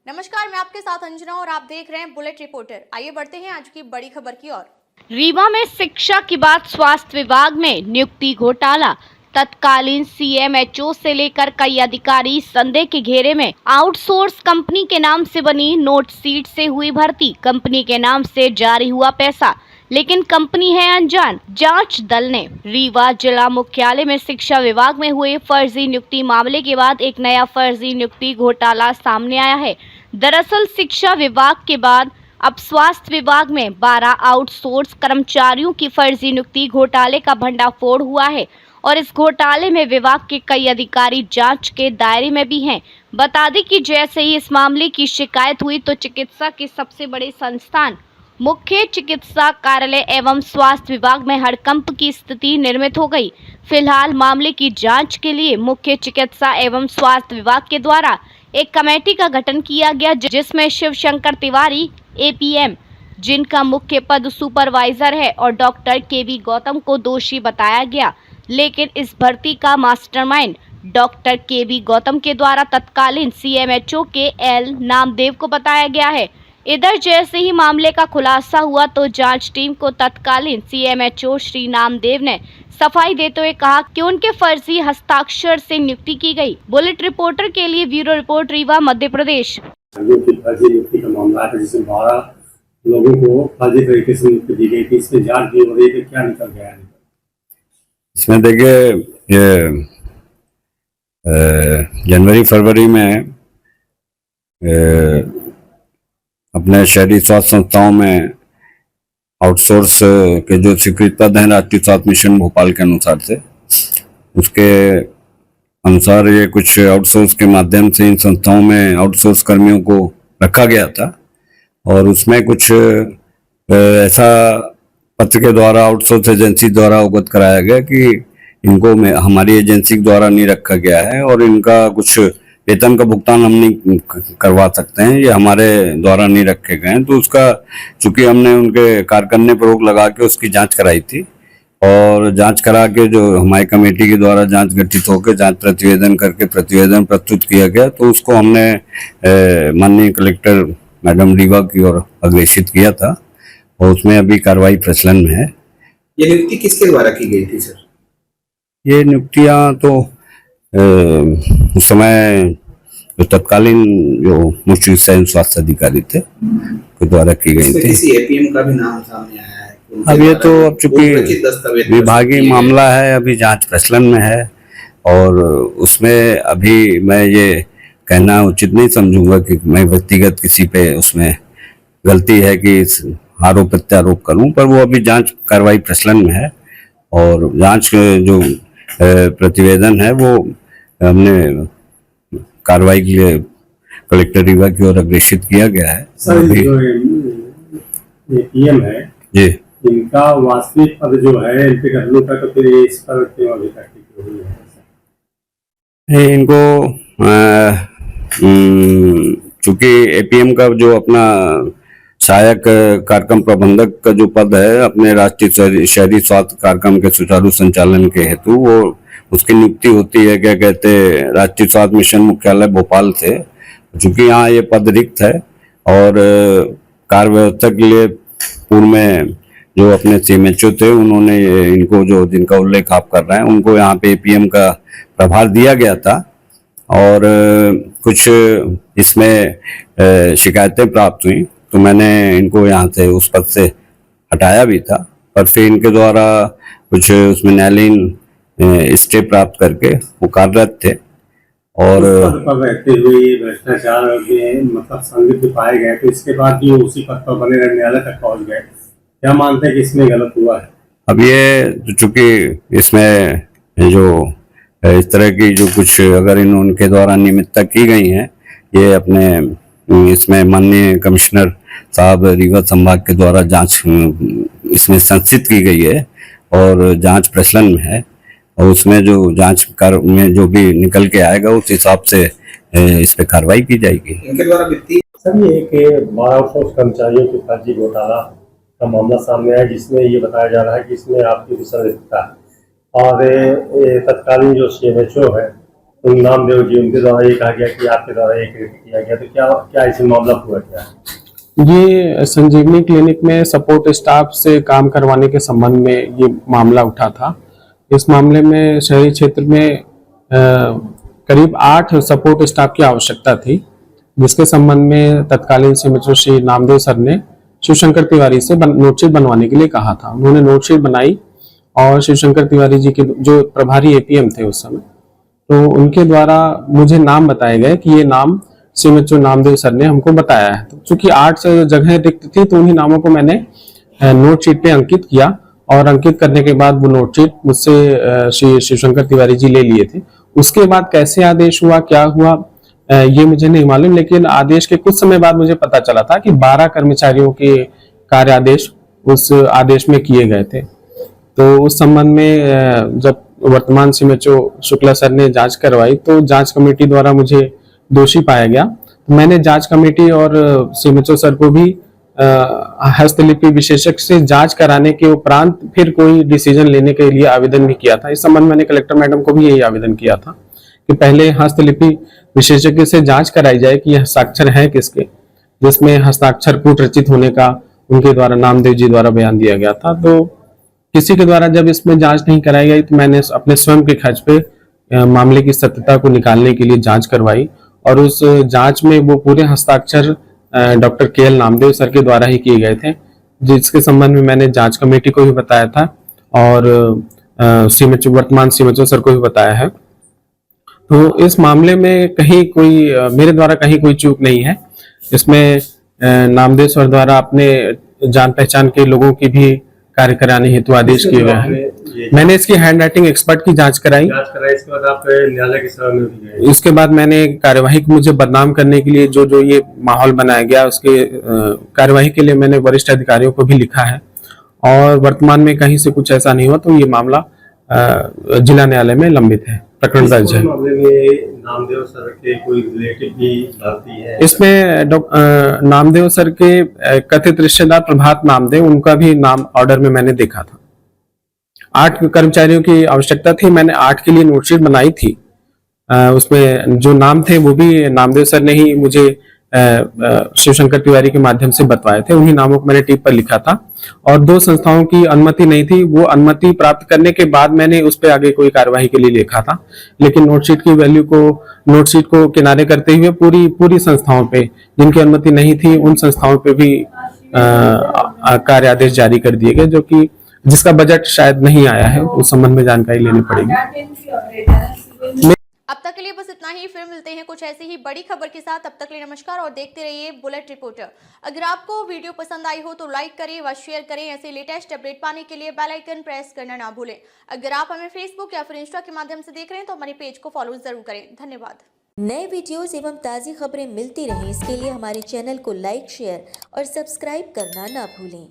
नमस्कार, मैं आपके साथ अंजना और आप देख रहे हैं बुलेट रिपोर्टर। आइए बढ़ते हैं आज की बड़ी खबर की ओर। रीवा में शिक्षा के बाद स्वास्थ्य विभाग में नियुक्ति घोटाला। तत्कालीन सीएमएचओ से लेकर कई अधिकारी संदेह के घेरे में। आउटसोर्स कंपनी के नाम से बनी नोट सीट से हुई भर्ती, कंपनी के नाम से जारी हुआ पैसा, लेकिन कंपनी है अनजान। जांच दल ने रीवा जिला मुख्यालय में शिक्षा विभाग में हुए फर्जी नियुक्ति मामले के बाद एक नया फर्जी नियुक्ति घोटाला सामने आया है। दरअसल शिक्षा विभाग के बाद अब स्वास्थ्य विभाग में 12 आउटसोर्स कर्मचारियों की फर्जी नियुक्ति घोटाले का भंडाफोड़ हुआ है और इस घोटाले में विभाग के कई अधिकारी जांच के दायरे में भी हैं। बता दें कि जैसे ही इस मामले की शिकायत हुई तो चिकित्सा के सबसे बड़े संस्थान मुख्य चिकित्सा कार्यालय एवं स्वास्थ्य विभाग में हड़कंप की स्थिति निर्मित हो गई। फिलहाल मामले की जांच के लिए मुख्य चिकित्सा एवं स्वास्थ्य विभाग के द्वारा एक कमेटी का गठन किया गया, जिसमें शिव शंकर तिवारी एपीएम, जिनका मुख्य पद सुपरवाइजर है, और डॉक्टर केवी गौतम को दोषी बताया गया। लेकिन इस भर्ती का मास्टरमाइंड डॉक्टर केवी गौतम के द्वारा तत्कालीन सीएमएचओ के एल नामदेव को बताया गया है। इधर जैसे ही मामले का खुलासा हुआ तो जांच टीम को तत्कालीन सीएमएचओ श्री नामदेव ने सफाई देते हुए कहा कि उनके फर्जी हस्ताक्षर से नियुक्ति की गई। बुलेट रिपोर्टर के लिए ब्यूरो रिपोर्ट, रीवा, मध्य प्रदेश। फर्जी नियुक्ति का मामला है जिसमें 12 लोगों को फर्जी तरीके से नियुक्ति दी गई थी। इसमें जांच भी हो रही है, क्या निकल गया है इसमें? देखिए, ये जनवरी फरवरी में अपने शहरी स्वास्थ्य संस्थाओं में आउटसोर्स के जो स्वीकृत पद हैं राष्ट्रीय स्वास्थ्य मिशन भोपाल के अनुसार से, उसके अनुसार ये कुछ आउटसोर्स के माध्यम से इन संस्थाओं में आउटसोर्स कर्मियों को रखा गया था और उसमें कुछ ऐसा पत्र के द्वारा आउटसोर्स एजेंसी द्वारा अवगत कराया गया कि इनको हमारी एजेंसी द्वारा नहीं रखा गया है और इनका कुछ वेतन का भुगतान हम नहीं करवा सकते हैं, ये हमारे द्वारा नहीं रखे गए हैं। तो उसका चूंकि हमने उनके कार्य करने पर रोक लगा के उसकी जांच कराई थी और जांच करा के जो हमारी कमेटी के द्वारा जांच गठित होकर जांच प्रतिवेदन करके प्रतिवेदन प्रस्तुत किया गया, तो उसको हमने माननीय कलेक्टर मैडम रीवा की ओर अग्रेषित किया था और उसमें अभी कार्रवाई प्रचलन में है। ये नियुक्ति किसके द्वारा की गई थी सर? ये नियुक्तियां तो उस समय जो तत्कालीन जो मुख्य चिकित्सा एवं स्वास्थ्य अधिकारी थे के द्वारा की गई थी। किसी एपीएम का भी नाम सामने आया है? अब ये तो अब चूंकि विभागीय मामला है, अभी जांच प्रचलन में है और उसमें अभी मैं ये कहना उचित नहीं समझूंगा कि मैं व्यक्तिगत किसी पे उसमें गलती है कि आरोप प्रत्यारोप करूं, पर वो अभी जांच कार्रवाई प्रचलन में है और जांच जो प्रतिवेदन है वो हमने कार्रवाई के लिए कलेक्टर रीवा की ओर अग्रेषित किया गया है। सर, जो एपीएम है जी, इनका वास्तविक पद जो है इनके घटनों का, तो फिर इस पर क्यों अभी तक हुई है? इनको चूंकि एपीएम का जो अपना सहायक कार्यक्रम प्रबंधक का जो पद है अपने राष्ट्रीय शहरी स्वास्थ्य कार्यक्रम के सुचारू संचालन के हेतु, वो उसकी नियुक्ति होती है क्या कहते हैं राष्ट्रीय स्वास्थ्य मिशन मुख्यालय भोपाल से। चूंकि यहाँ ये पद रिक्त है और कार्य व्यवस्था के लिए पूर्व में जो अपने सीएमएचओ थे उन्होंने इनको जो जिनका उल्लेख आप कर रहे हैं उनको यहाँ पे एपीएम का प्रभार दिया गया था और कुछ इसमें शिकायतें प्राप्त हुई तो मैंने इनको यहाँ से उस पद से हटाया भी था, पर फिर इनके द्वारा कुछ उसमें न्यायालयीन स्टे प्राप्त करके वो कार्यरत थे और पर रहते हुए भ्रष्टाचार मतलब संदिग्ध पाए गए, तो इसके बाद भी उसी पद पर बने रहे, न्यायालय तक पहुंच गए। क्या मानते हैं कि इसमें गलत हुआ है? अब ये चूंकि इसमें जो इस तरह की जो कुछ अगर उनके द्वारा नियमितता की गई है, ये अपने इसमें माननीय कमिश्नर साहब रीवा संभाग के द्वारा जांच इसमें संस्थित की गई है और जांच प्रचलन में है और उसमें जो जांच कार्य में जो भी निकल के आएगा उस हिसाब से इस पे कार्रवाई की जाएगी। इनके द्वारा वित्तीय सर, ये एक 12 आउटसोर्स कर्मचारियों की फर्जी घोटाला का मामला सामने आया जिसमें ये बताया जा रहा है कि इसमें आपकी संलिप्तता है और तत्कालीन जो सीएमएचओ है तो नामदेव जी उनके द्वारा ये कहा गया कि आपके द्वारा ये कृत्य किया गया, तो क्या क्या ऐसे मामला हुआ क्या? ये संजीवनी क्लिनिक में सपोर्ट स्टाफ से काम करवाने के संबंध में ये मामला उठा था। इस मामले में शहरी क्षेत्र में करीब 8 सपोर्ट स्टाफ की आवश्यकता थी, जिसके संबंध में तत्कालीन सीएमएचओ श्री नामदेव सर ने शिवशंकर तिवारी से नोटशीट बनवाने के लिए कहा था। उन्होंने नोटशीट बनाई और शिवशंकर तिवारी जी के जो प्रभारी एपीएम थे उस समय, तो उनके द्वारा मुझे नाम बताए गए कि ये नाम सीएमएचओ नामदेव सर ने हमको बताया है। तो चूंकि 8 जगह रिक्त थी तो उन्हीं नामों को मैंने नोटशीट पे अंकित किया और अंकित करने के बाद वो नोटशीट मुझसे श्री शिवशंकर तिवारी जी ले लिए थे। उसके बाद कैसे आदेश हुआ, क्या हुआ, ये मुझे नहीं मालूम, लेकिन आदेश के कुछ समय बाद मुझे पता चला था कि 12 कर्मचारियों के कार्य आदेश उस आदेश में किए गए थे। तो उस संबंध में जब वर्तमान सीएमएचओ शुक्ला सर ने जांच करवाई तो जांच कमेटी द्वारा मुझे दोषी पाया गया। मैंने जांच कमेटी और सीएमएचओ सर को भी हस्तलिपि विशेषज्ञ से जांच कराने के उपरांत फिर कोई डिसीजन लेने के लिए आवेदन भी किया था। इस संबंध में मैंने कलेक्टर मैडम को भी यही आवेदन किया था कि पहले हस्तलिपि विशेषज्ञ से जांच कराई जाए कि यह हस्ताक्षर है किसके, जिसमें हस्ताक्षर कूट रचित होने का उनके द्वारा नामदेव जी द्वारा बयान दिया गया था। तो किसी के द्वारा जब इसमें जांच नहीं कराई गई तो मैंने अपने स्वयं के खर्च पे मामले की सत्यता को निकालने के लिए जांच करवाई और उस जांच में वो पूरे हस्ताक्षर डॉक्टर केएल नामदेव सर के द्वारा ही किए गए थे, जिसके संबंध में मैंने जांच कमेटी को भी बताया था और सीएमएचओ वर्तमान सीएमएचओ सर को भी बताया है। तो इस मामले में कहीं कोई मेरे द्वारा कहीं कोई चूक नहीं है। इसमें नामदेव सर द्वारा अपने जान पहचान के लोगों की भी कार्य कराने हेतु आदेश किए गए हैं। मैंने इसकी हैंड राइटिंग एक्सपर्ट की जांच कराई। इसके बाद आप न्यायालय की सेवा में भी गए। इसके बाद मैंने कार्यवाही को मुझे बदनाम करने के लिए जो ये माहौल बनाया गया उसके कार्यवाही के लिए मैंने वरिष्ठ अधिकारियों को भी लिखा है और वर्तमान में कहीं से कुछ ऐसा नहीं हुआ तो ये मामला जिला न्यायालय में लंबित है, प्रकरण दर्ज है। मामले में नामदेव सर के कोई रिलेटिव भी भर्ती है? इसमें नामदेव सर के कथित रिश्तेदार प्रभात नामदेव, उनका भी नाम ऑर्डर में मैंने देखा था। 8 कर्मचारियों की आवश्यकता थी, मैंने 8 के लिए नोटशीट बनाई थी। उसमें जो नाम थे वो भी नामदेव सर ने ही मुझे शिवशंकर तिवारी के माध्यम से बतवाए थे। उन्हीं नामों को मैंने टिप पर लिखा था और 2 संस्थाओं की अनुमति नहीं थी। वो अनुमति प्राप्त करने के बाद मैंने उस पर आगे कोई कार्यवाही के लिए लिखा था, लेकिन नोटशीट की वैल्यू को नोटशीट को किनारे करते हुए पूरी संस्थाओं पे जिनकी अनुमति नहीं थी उन संस्थाओं पे भी कार्य आदेश जारी कर दिए गए, जो कि जिसका बजट शायद नहीं आया है, उस संबंध में जानकारी लेनी पड़ेगी। अब तक के लिए बस इतना ही। फिर मिलते हैं कुछ ऐसी ही बड़ी खबर के साथ। अब तक के लिए नमस्कार और देखते रहिए बुलेट रिपोर्टर। अगर आपको वीडियो पसंद आई हो तो लाइक करें व शेयर करें। ऐसे लेटेस्ट अपडेट पाने के लिए बेल आइकन प्रेस करना ना भूलें। अगर आप हमें फेसबुक या फिर इंस्टा के माध्यम से देख रहे हैं तो हमारे पेज को फॉलो जरूर करें। धन्यवाद। नए वीडियोस एवं ताज़ी खबरें मिलती रहें, इसके लिए हमारे चैनल को लाइक, शेयर और सब्सक्राइब करना ना भूलें।